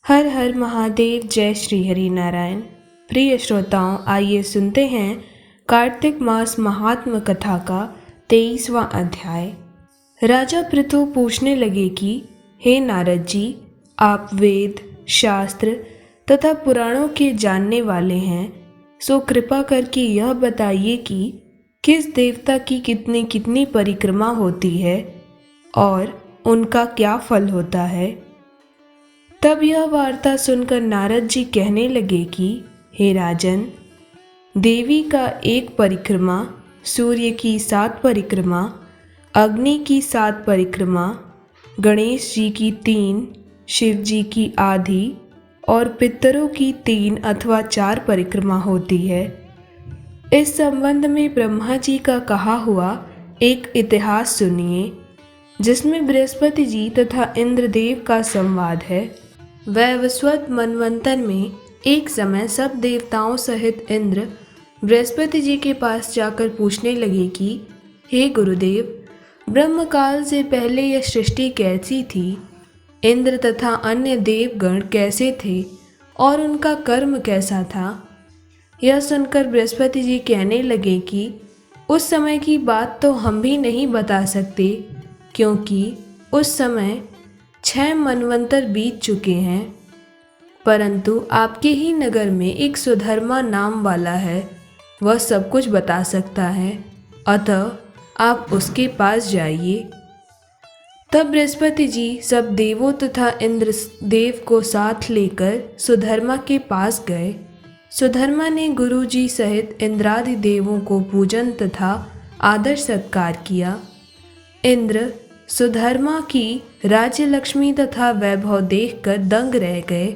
हर हर महादेव। जय श्री हरि नारायण। प्रिय श्रोताओं, आइए सुनते हैं कार्तिक मास महात्म कथा का 23वां अध्याय। राजा पृथु पूछने लगे कि हे नारद जी, आप वेद, शास्त्र तथा पुराणों के जानने वाले हैं, सो कृपा करके यह बताइए कि किस देवता की कितनी कितनी परिक्रमा होती है और उनका क्या फल होता है। तब यह वार्ता सुनकर नारद जी कहने लगे कि हे राजन, देवी का 1 परिक्रमा, सूर्य की 7 परिक्रमा, अग्नि की 7 परिक्रमा, गणेश जी की 3, शिव जी की आधी और पितरों की 3 अथवा 4 परिक्रमा होती है। इस संबंध में ब्रह्मा जी का कहा हुआ एक इतिहास सुनिए, जिसमें बृहस्पति जी तथा इंद्रदेव का संवाद है। वैवस्वत मनवंतर में एक समय सब देवताओं सहित इंद्र बृहस्पति जी के पास जाकर पूछने लगे कि हे गुरुदेव, ब्रह्मकाल से पहले यह सृष्टि कैसी थी, इंद्र तथा अन्य देवगण कैसे थे और उनका कर्म कैसा था। यह सुनकर बृहस्पति जी कहने लगे कि उस समय की बात तो हम भी नहीं बता सकते, क्योंकि उस समय 6 मनवंतर बीत चुके हैं। परंतु आपके ही नगर में एक सुधर्मा नाम वाला है, वह सब कुछ बता सकता है, अतः आप उसके पास जाइए। तब बृहस्पति जी सब देवों तथा इंद्र देव को साथ लेकर सुधर्मा के पास गए। सुधर्मा ने गुरु जी सहित इंद्रादि देवों को पूजन तथा आदर सत्कार किया। इंद्र सुधर्मा की राज्य लक्ष्मी तथा वैभव देखकर दंग रह गए।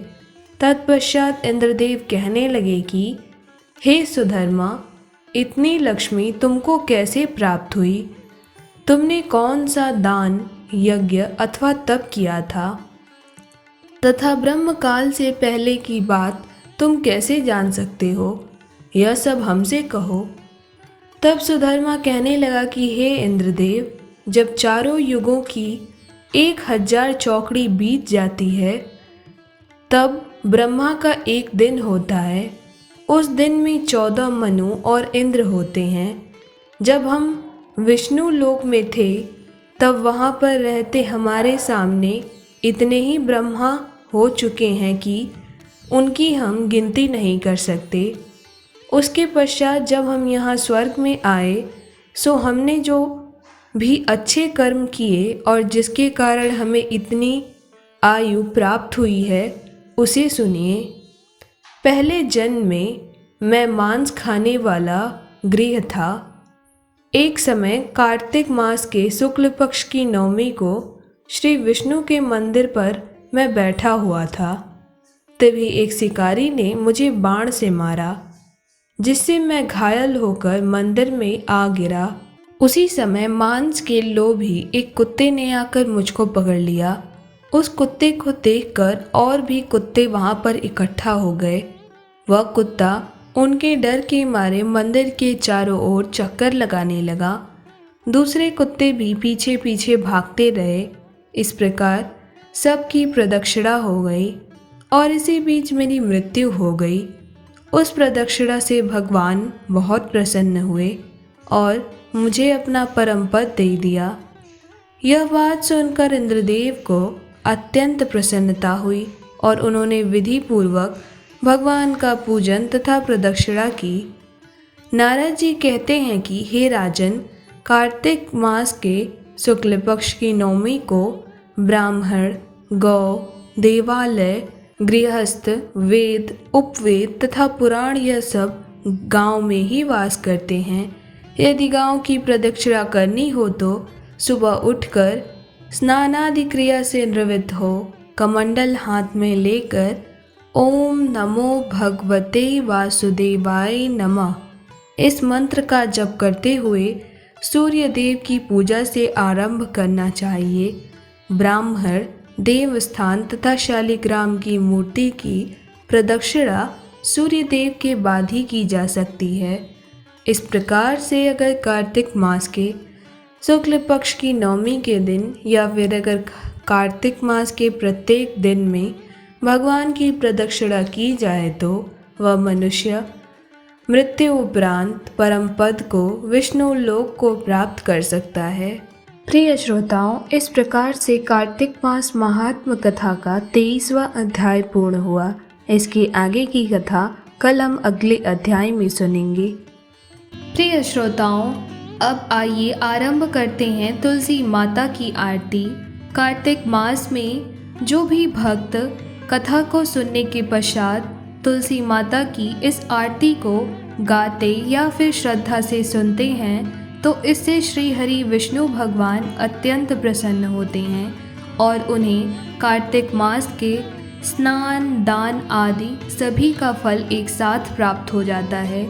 तत्पश्चात इंद्रदेव कहने लगे कि हे सुधर्मा, इतनी लक्ष्मी तुमको कैसे प्राप्त हुई? तुमने कौन सा दान, यज्ञ अथवा तप किया था तथा ब्रह्मकाल से पहले की बात तुम कैसे जान सकते हो? यह सब हमसे कहो। तब सुधर्मा कहने लगा कि हे इंद्रदेव, जब चारों युगों की 1000 चौकड़ी बीत जाती है, तब ब्रह्मा का एक दिन होता है। उस दिन में 14 मनु और इंद्र होते हैं। जब हम विष्णु लोक में थे, तब वहाँ पर रहते हमारे सामने इतने ही ब्रह्मा हो चुके हैं कि उनकी हम गिनती नहीं कर सकते। उसके पश्चात जब हम यहाँ स्वर्ग में आए, सो हमने जो भी अच्छे कर्म किए और जिसके कारण हमें इतनी आयु प्राप्त हुई है, उसे सुनिए। पहले जन्म में मैं मांस खाने वाला गृह था। एक समय कार्तिक मास के शुक्ल पक्ष की नवमी को श्री विष्णु के मंदिर पर मैं बैठा हुआ था। तभी एक शिकारी ने मुझे बाण से मारा, जिससे मैं घायल होकर मंदिर में आ गिरा। उसी समय मांस के लोभी एक कुत्ते ने आकर मुझको पकड़ लिया। उस कुत्ते को देखकर और भी कुत्ते वहां पर इकट्ठा हो गए। वह कुत्ता उनके डर के मारे मंदिर के चारों ओर चक्कर लगाने लगा। दूसरे कुत्ते भी पीछे पीछे भागते रहे। इस प्रकार सबकी प्रदक्षिणा हो गई और इसी बीच मेरी मृत्यु हो गई। उस प्रदक्षिणा से भगवान बहुत प्रसन्न हुए और मुझे अपना परम पद दे दिया। यह बात सुनकर इंद्रदेव को अत्यंत प्रसन्नता हुई और उन्होंने विधि पूर्वक भगवान का पूजन तथा प्रदक्षिणा की। नारद जी कहते हैं कि हे राजन, कार्तिक मास के शुक्ल पक्ष की नवमी को ब्राह्मण, गौ, देवालय, गृहस्थ, वेद, उपवेद तथा पुराण यह सब गांव में ही वास करते हैं। यदि गांव की प्रदक्षिणा करनी हो तो सुबह उठकर स्नानादि क्रिया से निवृत्त हो, कमंडल हाथ में लेकर ओम नमो भगवते वासुदेवाय नमः इस मंत्र का जप करते हुए सूर्य देव की पूजा से आरंभ करना चाहिए। ब्राह्मण, देवस्थान तथा शालिग्राम की मूर्ति की प्रदक्षिणा सूर्य देव के बाद ही की जा सकती है। इस प्रकार से अगर कार्तिक मास के शुक्ल पक्ष की नवमी के दिन या फिर अगर कार्तिक मास के प्रत्येक दिन में भगवान की प्रदक्षिणा की जाए तो वह मनुष्य मृत्यु उपरांत परम पद को विष्णु लोक को प्राप्त कर सकता है। प्रिय श्रोताओं, इस प्रकार से कार्तिक मास महात्म कथा का 23वां अध्याय पूर्ण हुआ। इसके आगे की कथा कल हम अगले अध्याय में सुनेंगे। प्रिय श्रोताओं, अब आइए आरंभ करते हैं तुलसी माता की आरती। कार्तिक मास में जो भी भक्त कथा को सुनने के पश्चात तुलसी माता की इस आरती को गाते या फिर श्रद्धा से सुनते हैं तो इससे श्री हरि विष्णु भगवान अत्यंत प्रसन्न होते हैं और उन्हें कार्तिक मास के स्नान दान आदि सभी का फल एक साथ प्राप्त हो जाता है।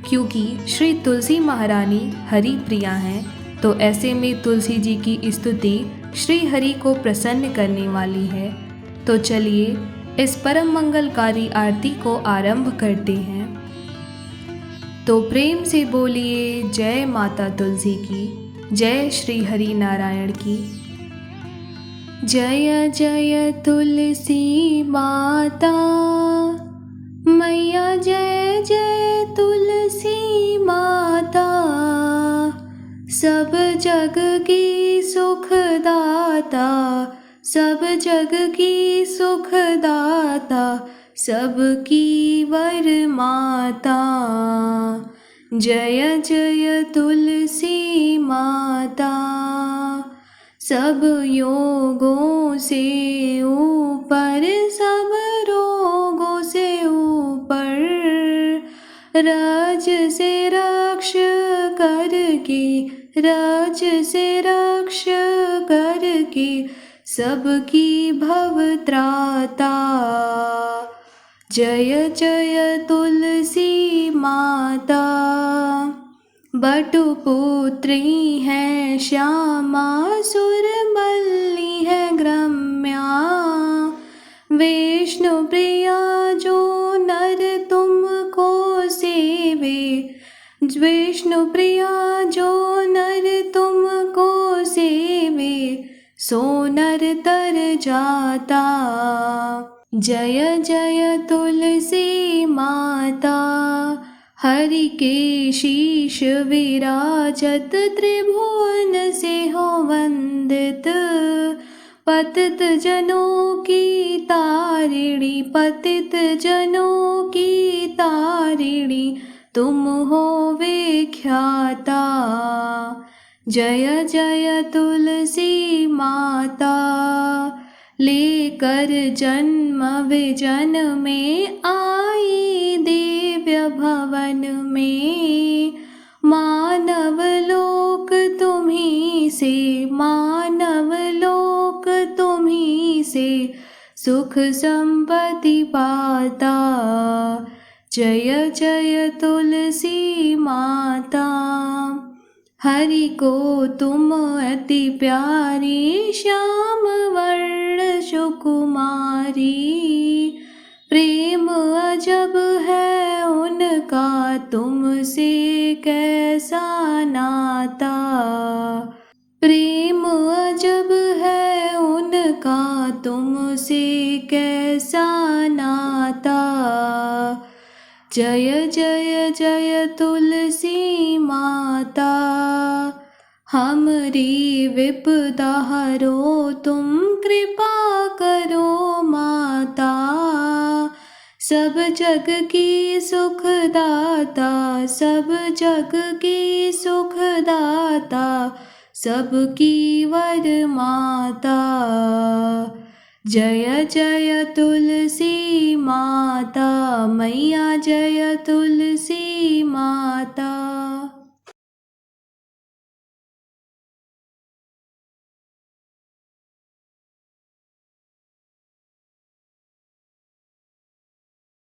क्योंकि श्री तुलसी महारानी हरि प्रिया हैं, तो ऐसे में तुलसी जी की स्तुति श्री हरि को प्रसन्न करने वाली है। तो चलिए इस परम मंगलकारी आरती को आरंभ करते हैं। तो प्रेम से बोलिए जय माता तुलसी की, जय श्री हरि नारायण की। जय जय तुलसी माता मैया, जय जय तुलसी माता, सब जग की सुखदाता, सब जग की सुखदाता, सबकी वर माता। जय जय तुलसी माता, सब योगों से ऊपर, सब रोगों से ऊपर, राज से रक्ष करके, राज से रक्ष करके, सबकी भवत्राता। जय जय तुलसी माता, बटुपुत्री है श्यामा, सुरमल्ली है ग्रम्या, विष्णु प्रिया जो नर तुमको सेवे, विष्णु प्रिया जो नर तुमको सेवे, सो नर तर जाता। जय जय तुलसी माता, हरि के शीश विराजत, त्रिभुवन से हो वंदित, पतित जनों की तारिणी, पतित जनों की तारिणी, तुम हो विख्याता। जय जय तुलसी माता, लेकर जन्म विजन में आई दिव्य भवन में, मानव लोक तुम्हीं से, मानव लोक तुम्हीं से, सुख संपत्ति पाता। जय जय तुलसी माता, हरि को तुम अति प्यारी, श्याम वर्ण सुकुमारी, प्रेम अजब है उनका तुमसे कैसा नाता, प्रेम अजब है उनका तुमसे कैसा नाता। जय जय जय तुलसी माता, हमरी विपदा हरो तुम कृपा करो माता, सब जग की सुखदाता, सब जग की सुखदाता, सबकी वर माता। जय जय तुलसी माता मैया, जय तुलसी